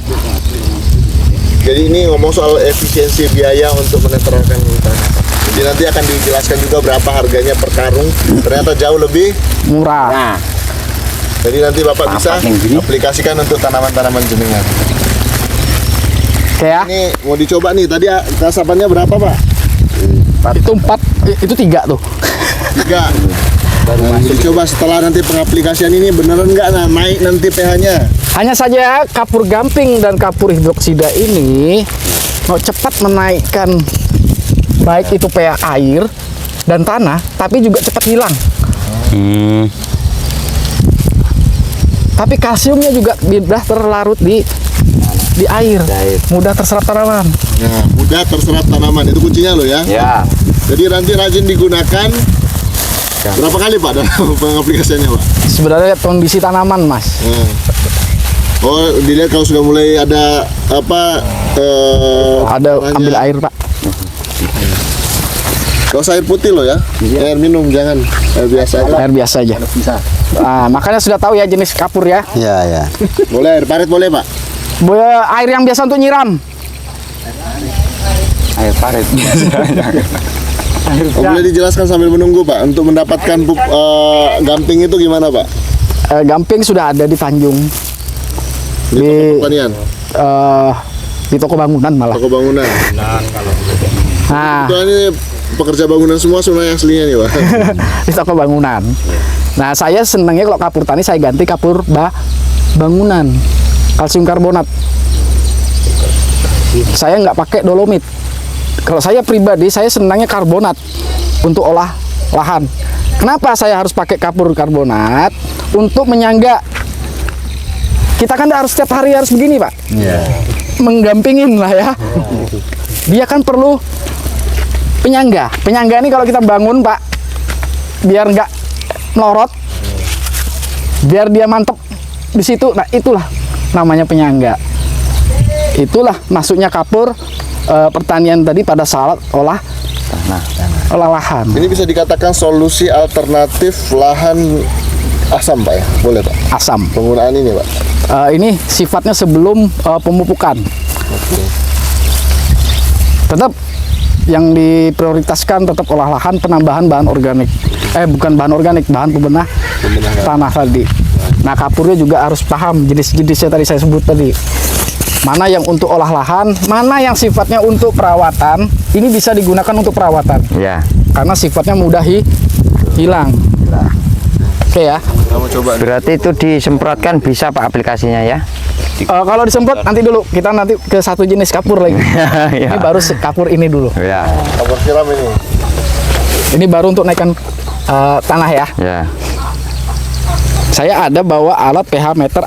Jadi ini ngomong soal efisiensi biaya untuk menetralkan tanah. Jadi nanti akan dijelaskan juga berapa harganya per karung. Ternyata jauh lebih. Murah. Jadi nanti Bapak bisa aplikasikan untuk tanaman-tanaman jenengan. Oke ya. Ini mau dicoba nih. Tadi kasapannya berapa, Pak? Itu 4, itu 3 tuh. 3. Mau dicoba setelah nanti pengaplikasian ini beneran nggak naik nanti pH-nya? Hanya saja kapur gamping dan kapur hidroksida ini mau cepat menaikkan baik itu pH air dan tanah, tapi juga cepat hilang. Tapi kalsiumnya juga mudah terlarut di air, mudah terserap tanaman. Nah, mudah terserap tanaman itu kuncinya loh ya. Ya. Jadi nanti rajin digunakan. Berapa kali Pak dalam pengaplikasiannya, Pak? Sebenarnya kondisi tanaman, Mas. Oh, dilihat kalau sudah mulai ada apa? Ada ambil air, Pak. Gak usah air putih loh ya. Air minum jangan. Air biasa aja. Air biasa aja. Nah, makanya sudah tahu ya jenis kapur ya. Iya, ya. Boleh air parit boleh, Pak? Air yang biasa untuk nyiram. Air parit. Boleh dijelaskan sambil menunggu Pak, untuk mendapatkan gamping itu gimana Pak? Gamping sudah ada di Tanjung, Di toko pertanian, di toko bangunan malah. toko bangunan. Nah, Itu ini pekerja bangunan semua sebenarnya aslinya nih Pak. di toko bangunan. Nah, saya senangnya kalau kapur tani saya ganti kapur bangunan, kalsium karbonat. Saya nggak pakai dolomit. Kalau saya pribadi, saya senangnya karbonat untuk olah lahan. Kenapa saya harus pakai kapur karbonat? Untuk menyangga. Kita kan harus setiap hari harus begini, Pak. Menggampingin lah ya. Dia kan perlu penyangga. Penyangga ini kalau kita bangun, Pak, biar nggak melorot, biar dia mantep di situ. Nah, itulah namanya penyangga. Itulah masuknya kapur pertanian tadi pada saat olah lahan. Ini bisa dikatakan solusi alternatif lahan asam Pak ya? Boleh Pak? Asam. Penggunaan ini Pak? Ini sifatnya sebelum pemupukan. Tetap yang diprioritaskan tetap olah lahan, penambahan bahan organik. Bukan bahan organik, bahan pembenah tanah tadi. Nah, kapurnya juga harus paham jenis-jenisnya tadi saya sebut tadi. Mana yang untuk olah lahan, mana yang sifatnya untuk perawatan. Ini bisa digunakan untuk perawatan. Ya. Karena sifatnya mudah hilang. Oke ya. Kamu coba. Berarti itu disemprotkan bisa Pak aplikasinya ya? Kalau disemprot nanti dulu, kita nanti ke satu jenis kapur lagi. Ya. Ini baru kapur ini dulu. Ya. Kapur siram ini. Ini baru untuk naikkan tanah ya. Ya. Saya ada bawa alat pH meter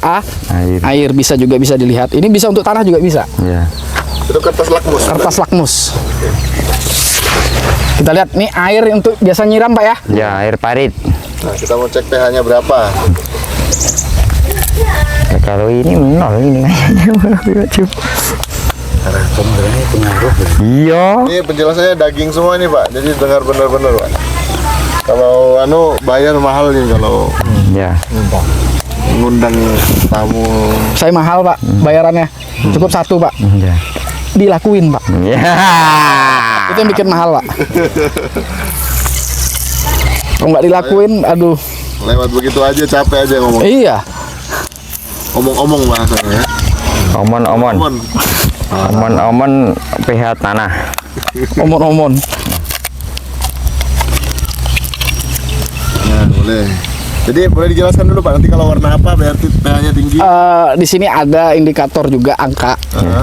air bisa dilihat. Ini bisa untuk tanah juga bisa. Ya. Itu kertas lakmus. Kertas lakmus. Kita lihat nih air untuk biasa nyiram Pak ya. Ya, air parit. Nah, kita mau cek pH-nya berapa. Ya, kalau ini 0 ini kayaknya. Iya. Ini penjelasannya daging semua nih Pak. Jadi dengar benar-benar Pak. Kalau bayar mahal nih kalau Ya. ngundang tamu. Saya mahal Pak bayarannya. Cukup satu Pak. Ya. Dilakuin Pak. Ya. Itu yang bikin mahal Pak. Kalau nggak dilakuin, aduh. Lewat begitu aja capek aja ngomong. Iya. Omong-omong bahasanya ya. Omon-omon. Omon. Omon-omon pH tanah. Omon-omon. Nah, boleh. Jadi boleh dijelaskan dulu Pak, nanti kalau warna apa berarti pH-nya tinggi. Di sini ada indikator juga angka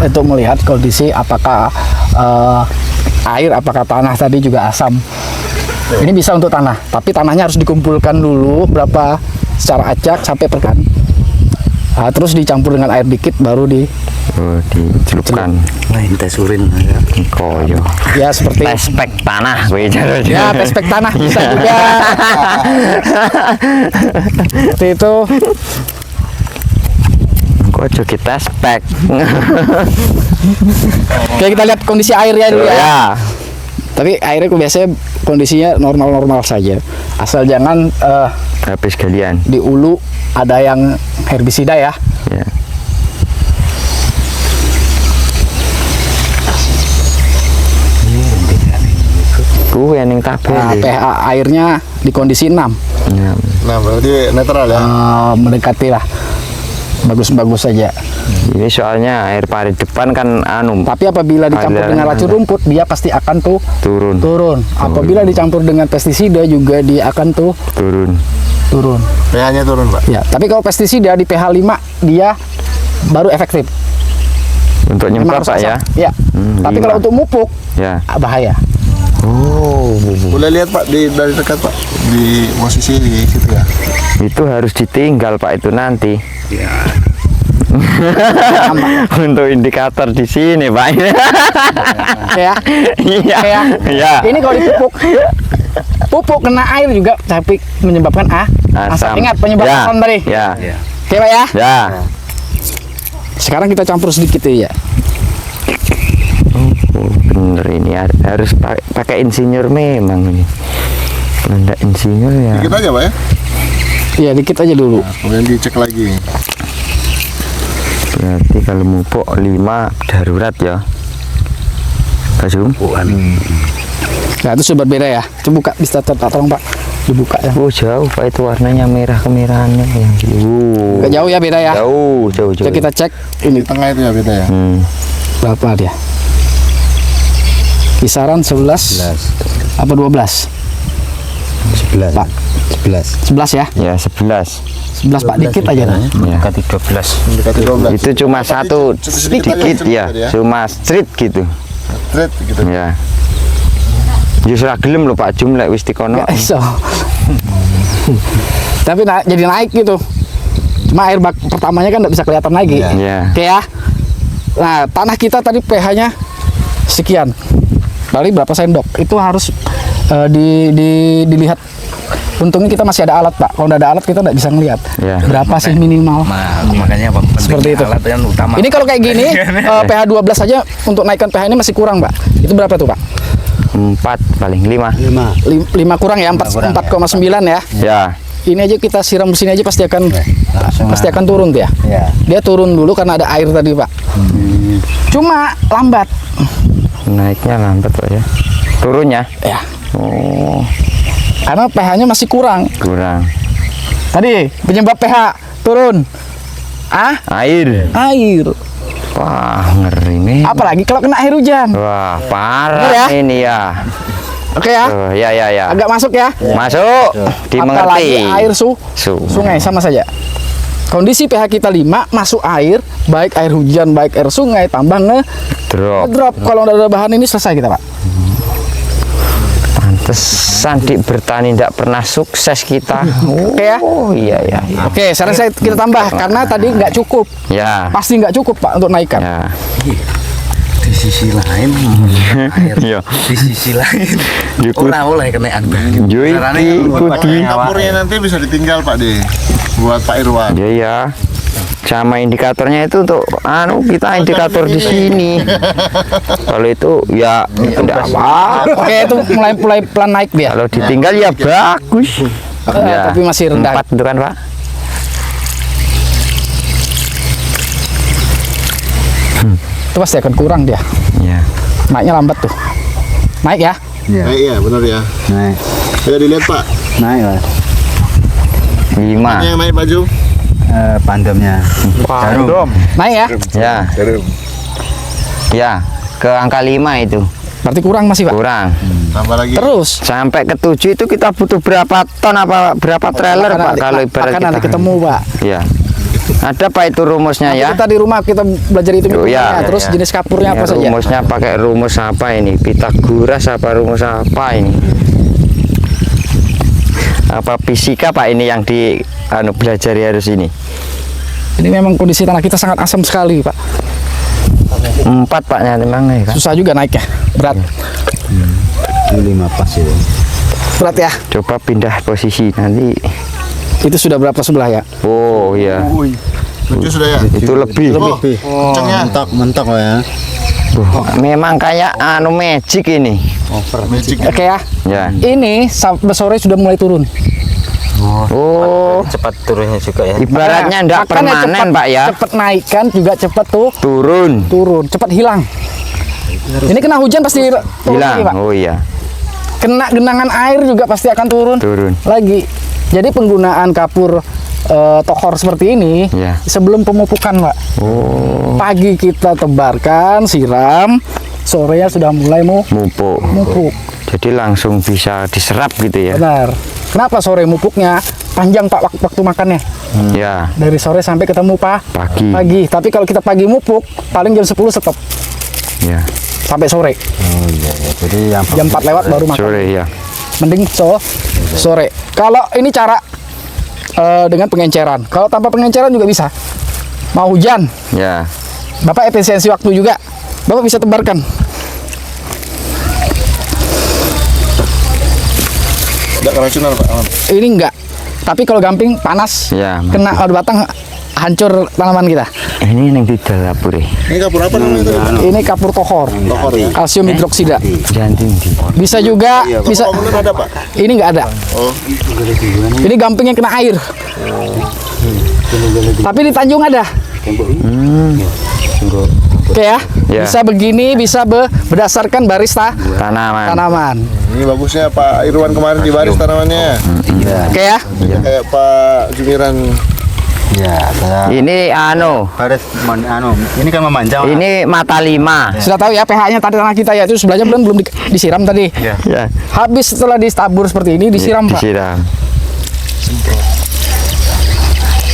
untuk melihat kondisi apakah air, apakah tanah tadi juga asam. Ini bisa untuk tanah, tapi tanahnya harus dikumpulkan dulu berapa secara acak sampai perkan. Terus dicampur dengan air dikit baru Dicelupkan. Lain tes urin. Koyo. ya seperti Tes spek tanah gue cara. ya pespek tanah bisa juga. Seperti itu. Kok juga tes spek. Oke, kita lihat kondisi airnya dulu ya. Ya. Tapi airnya biasanya kondisinya normal-normal saja. Asal jangan Habis galian. di hulu ada yang herbisida ya. Ya. Gue yang tabel. Nah, pH airnya di kondisi 6. Ya. Nah, berarti netral ya. Mendekati lah. Bagus-bagus saja. Ini soalnya air parit depan kan Tapi apabila dicampur aliran dengan racun ada. rumput, dia pasti akan turun. Apabila dicampur dengan pestisida juga dia akan Turun. turun. pH-nya turun Pak. Ya, tapi kalau pestisida di pH 5 dia baru efektif. Untuk Memang nyemprot harus Pak ya. asam. Ya. Tapi 5. kalau untuk mupuk Ya. bahaya. Oh. Boleh lihat Pak dari dekat Pak, di posisi di situ ya. Itu harus ditinggal Pak itu nanti. Ya. Untuk indikator di sini Pak. Ya. Iya. Ya. Iya. Ini kalau dipupuk pupuk kena air juga tapi menyebabkan asam. Ingat penyebab Ya. asam tadi. Ya. Oke Pak ya. Ya. Sekarang kita campur sedikit ya. Oh, bener ini harus pakai insinyur memang ini. Kalau enggak insinyur ya. Dikit aja Pak ya. Iya, dikit aja dulu. Kemudian dicek lagi. Berarti kalau mupuk 5 darurat ya. Kesumpuan. Nah itu sudah berbeda ya. Coba buka, bisa tolong Pak dibuka ya. Oh jauh Pak, itu warnanya merah kemerahannya yang Agak jauh ya, beda ya. jauh. Coba kita cek ini Tengah itu ya beda ya. berapa dia. Kisaran 11 apa 12? 11. Pak. 11. 11 ya. Ya 11. 11 Pak, dikit aja nah. Ya. Mendekati 12. Mendekati 12. Itu cuma satu sedikit sedikit aja, ya, cuma street gitu. Straight gitu. Ya. Justru gelem lho Pak Jum lek wis dikono. Nggak iso. Tapi jadi naik gitu. Cuma air bak pertamanya kan nggak bisa kelihatan lagi. Iya. Oke ya. Nah, tanah kita tadi pH-nya sekian. Berarti berapa sendok? Itu harus dilihat. Untungnya kita masih ada alat, Pak. Kalau nggak ada alat kita nggak bisa ngelihat. Iya. Berapa sih minimal? Makanya pentingnya Seperti itu. alat yang utama. Ini kalau kayak gini pH 12 saja untuk naikkan pH ini masih kurang, Pak. Itu berapa tuh, Pak? 4 paling 5. 5 kurang ya, 4,9 ya. Ya. Ini aja kita siram di sini aja pasti akan turun tuh ya. Ya. Dia turun dulu karena ada air tadi, Pak. Cuma lambat. Naiknya lambat Pak ya. Turunnya? Ya. Oh, Karena pH-nya masih kurang. kurang. Tadi penyebab pH turun. Air. Air. Wah, ngeri nih. Apalagi kalau kena air hujan. Wah, Bener parah ya? ini ya. Oke ya. Ya. Agak masuk ya. Masuk. Apalagi Dimengerti. air Su. sungai sama saja. Kondisi pH kita 5 masuk air, baik air hujan, baik air sungai, tambah Drop. ngedrop. Kalau udah ada bahan ini selesai kita, Pak. Pantesan di bertani tidak pernah sukses kita. Oke ya. Oh iya. Oke, sekarang kita tambah karena tadi nggak cukup. Ya. Pasti nggak cukup, Pak, untuk naikkan. Ya. Di sisi lain air. Iya. Di sisi lain ora oleh kenaikan banyu. Yo iki kudu. Dapurnya nanti bisa ditinggal Pak De. Buat Pak Irwan. Ya. Sama indikatornya itu untuk kita indikator di sini. Kalau itu ya tidak apa. Oke, itu mulai pelan naik dia. Kalau ditinggal ya bagus. Ya. Tapi masih rendah. 4 itu kan Pak. Itu pasti akan kurang dia. Ya. Naiknya lambat tuh. Naik ya. Naik ya, benar ya. Naik. Saya dilihat Pak. Naik lah. 5. Yang naik baju. Pandemnya. Naik ya. Ya. Ya, ke angka 5 itu. Berarti kurang masih, Pak. Kurang. Tambah lagi. Terus Sampai ke 7 itu kita butuh berapa ton apa berapa trailer Pak kalau ibarat akan kita. nanti ketemu, Pak. Ya. Ada Pak itu rumusnya Nanti ya? kita di rumah kita belajar itu Oh, ya, terus ya. jenis kapurnya apa Ya, saja. rumusnya pakai rumus apa ini? Pitagoras apa rumus apa ini? Apa fisika Pak ini yang di belajar harus ini? Ini memang kondisi tanah kita sangat asam sekali, Pak. 4 Paknya memang nih kan. Susah juga naiknya, berat. Ini 5 pas itu. Berat ya. Coba pindah posisi nanti. Itu sudah berapa sebelah ya? Oh iya. Baju sudah ya. Itu lebih. Kencengnya. Mentok ya. Memang kayak magic ini. Magic. Oke ya. Ya. Ini sampai sore sudah mulai turun. Oh. Cepat turunnya juga ya. Ibaratnya ndak Makanya permanen cepet- Pak ya. Cepet naikkan juga cepet tuh Turun. cepat hilang. Ini kena hujan pasti turun lagi, Pak. Hilang. Oh iya. Kena genangan air juga pasti akan turun. Turun. Lagi. Jadi penggunaan kapur tokhor seperti ini Ya. sebelum pemupukan, Pak. Oh. Pagi kita tebarkan, siram, sorenya sudah mulai Mupuk. mupuk. Jadi langsung bisa diserap gitu ya. Benar. Kenapa sore mupuknya? Panjang, Pak, waktu makannya. Ya. Dari sore sampai ketemu Pagi. pagi. Tapi kalau kita pagi mupuk, paling jam 10 stop Ya. sampai sore. Oh iya. Jadi yang Jam 4 lewat baru makan. Sore ya. Mending sore. Kalau ini cara dengan pengenceran. Kalau tanpa pengenceran juga bisa. Mau hujan, Ya. Bapak efisiensi waktu juga. Bapak bisa tebarkan. Tidak keracunan Pak. Aman. Ini enggak. Tapi kalau gamping panas, Ya. kena batang hancur tanaman kita. Ini yang di dapur ya. Ini kapur apa namanya itu? Ini kapur tokhor. Tokhor ya. Kalsium hidroksida. Jantung di. Bisa juga, bisa. Komunal ada Pak. Ini enggak ada. Oh. Ini gamping yang kena air. Tapi di Tanjung ada. Oke ya. Ya. Bisa begini, bisa berdasarkan baris tanaman. Ini bagusnya Pak Irwan kemarin di baris tanamannya. Oke ya. Kayak Pak Jumiran. Ya, saya Ini baris ini kan memanjang. ini mata 5. Sudah tahu ya pH-nya tadi tanah kita ya, itu sebelahnya belum disiram tadi. Ya. Ya, Habis setelah ditabur seperti ini disiram Pak. disiram.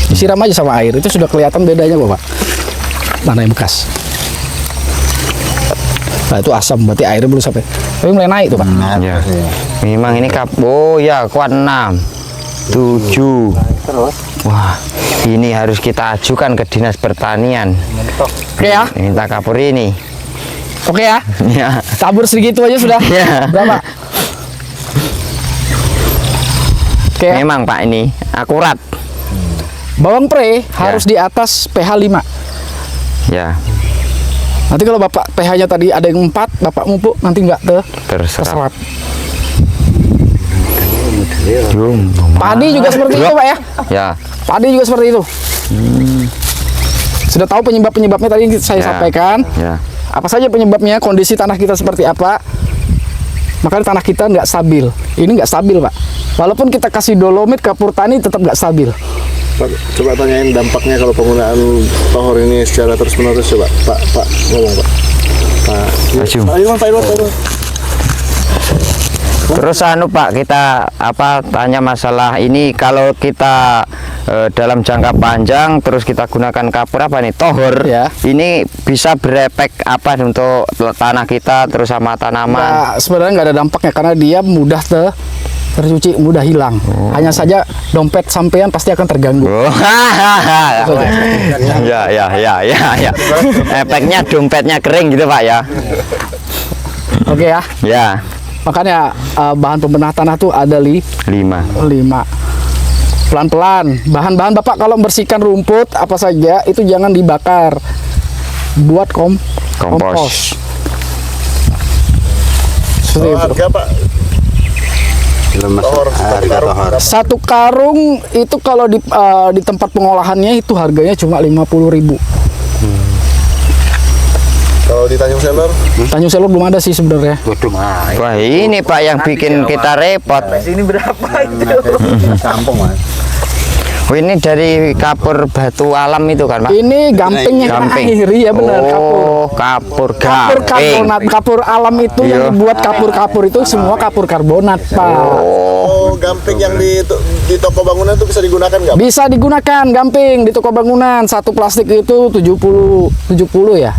Disiram aja sama air, itu sudah kelihatan bedanya Bapak. Tanah yang bekas. Nah itu asam, berarti airnya belum sampai. Tapi mulai naik tuh Pak. Ya. Memang ini oh ya kuat 6, 7. Wah, ini harus kita ajukan ke Dinas Pertanian. Oke ya. Minta kapur ini. Oke ya. Ya. Tabur segitu aja sudah. Ya. Berapa? Oke ya. Memang Pak ini akurat. Bawang pre harus di atas pH 5. Ya, Nanti kalau Bapak pH-nya tadi ada yang 4, Bapak mupuk nanti nggak terserap. terserap. Padi juga seperti itu Pak ya. Ya. Padi juga seperti itu. Sudah tahu penyebab-penyebabnya tadi saya Ya. sampaikan. Ya. Apa saja penyebabnya, kondisi tanah kita seperti apa. Makanya tanah kita nggak stabil. Ini nggak stabil Pak. Walaupun kita kasih dolomit, kapur tani tetap nggak stabil. Pak, coba tanyain dampaknya kalau penggunaan tohor ini secara terus-menerus coba. Pak, ngomong Pak. Maju. Pak Irwan. Terus Pak, kita tanya masalah ini kalau kita dalam jangka panjang terus kita gunakan kapur tohor Ya. ini bisa berefek apa untuk tanah kita terus sama tanaman? Nah, sebenarnya nggak ada dampaknya karena dia mudah tercuci, mudah hilang. Hanya saja dompet sampean pasti akan terganggu. Oh, ya. Efeknya dompetnya kering gitu Pak ya. Oke ya. Ya, Makanya bahan pembenah tanah tuh ada 5. 5. Pelan-pelan. Bahan-bahan Bapak kalau membersihkan rumput apa saja itu jangan dibakar. Buat kompos. Seperti itu. Harga Pak, tohor, Satu karung itu kalau di tempat pengolahannya itu harganya cuma 50.000. kalau di Tanjung Selor Tanjung Selor belum ada sih sebenarnya. Wah, ini Pak yang bikin kita repot. Kampung Mas. Oh, ini dari kapur batu alam itu kan Pak? Ini gampingnya kan air, ya benar. Oh, kapur Kapur gamping. karbonat, kapur alam itu Iya. yang dibuat kapur-kapur itu semua kapur karbonat Pak. gamping yang di toko bangunan itu bisa digunakan nggak Pak? Bisa digunakan gamping di toko bangunan. Satu plastik itu 70 ya.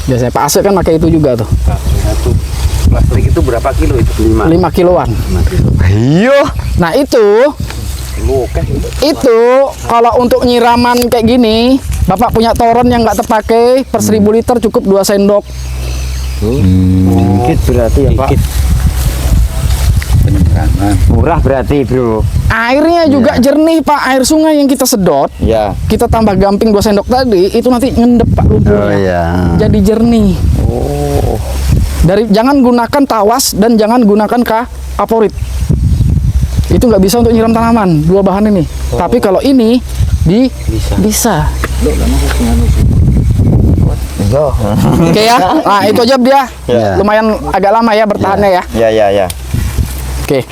Biasanya Pak Asep kan pakai itu juga tuh. Satu plastik itu berapa kilo itu? 5 kiloan. Iya. Nah itu kalau untuk nyiraman kayak gini, Bapak punya toron yang nggak terpakai per 1000 liter cukup 2 sendok. Dikit berarti ya Pak. Murah berarti Bro. Airnya juga jernih Pak, air sungai yang kita sedot. Ya. Kita tambah gamping 2 sendok tadi, itu nanti ngendep Pak lumpurnya. Oh iya. Jadi jernih. Jangan gunakan tawas dan jangan gunakan kaporit. Itu nggak bisa untuk nyiram tanaman, dua bahan ini. Tapi kalau ini bisa. Oke ya. Nah, itu aja dia. Ya. Lumayan agak lama ya bertahannya ya. Ya. Oke.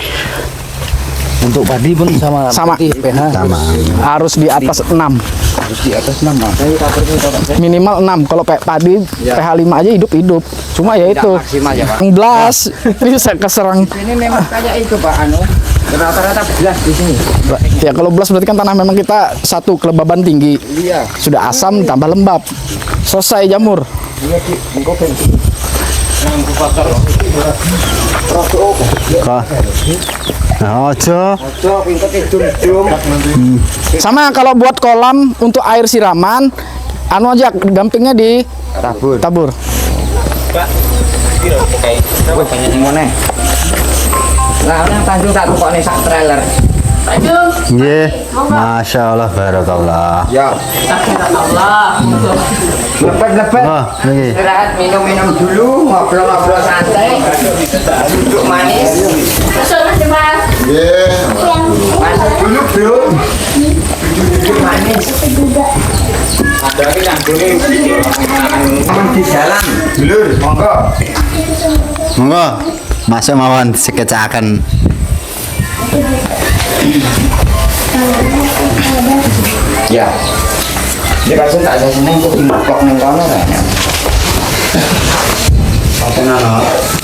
Untuk padi pun sama. Sama. pH sama. Harus di atas 6. Harus di atas 6 Mas. Minimal 6. Kalau padi pH 5 aja hidup. Cuma ya itu. maksimal ya, Pak. Belas bisa keserang. Ini memang kayak itu Pak rata-rata belas di sini. Ya kalau belas berarti kan tanah memang kita satu kelembaban tinggi. Iya. Sudah asam tambah lembab. Selesai jamur. Ojo. Sama kalau buat kolam untuk air siraman, anu aja gampingnya di tabur. Lah yang Tanjung tak tukokne sak trailer. Nggih. Masya Allah barakallah. Ya. Lepet-lepet. Oh, nggih. Istirahat minum-minum dulu, ngobrol-ngobrol santai. Duduk manis. Masuk dulu, Bro. Duduk manis. di jalan dulur monggo. Monggo, masuk mawon sekecakan. Ya. Dia kasih tak ada seneng kok dimplok nang kono kayaknya. Apa nana?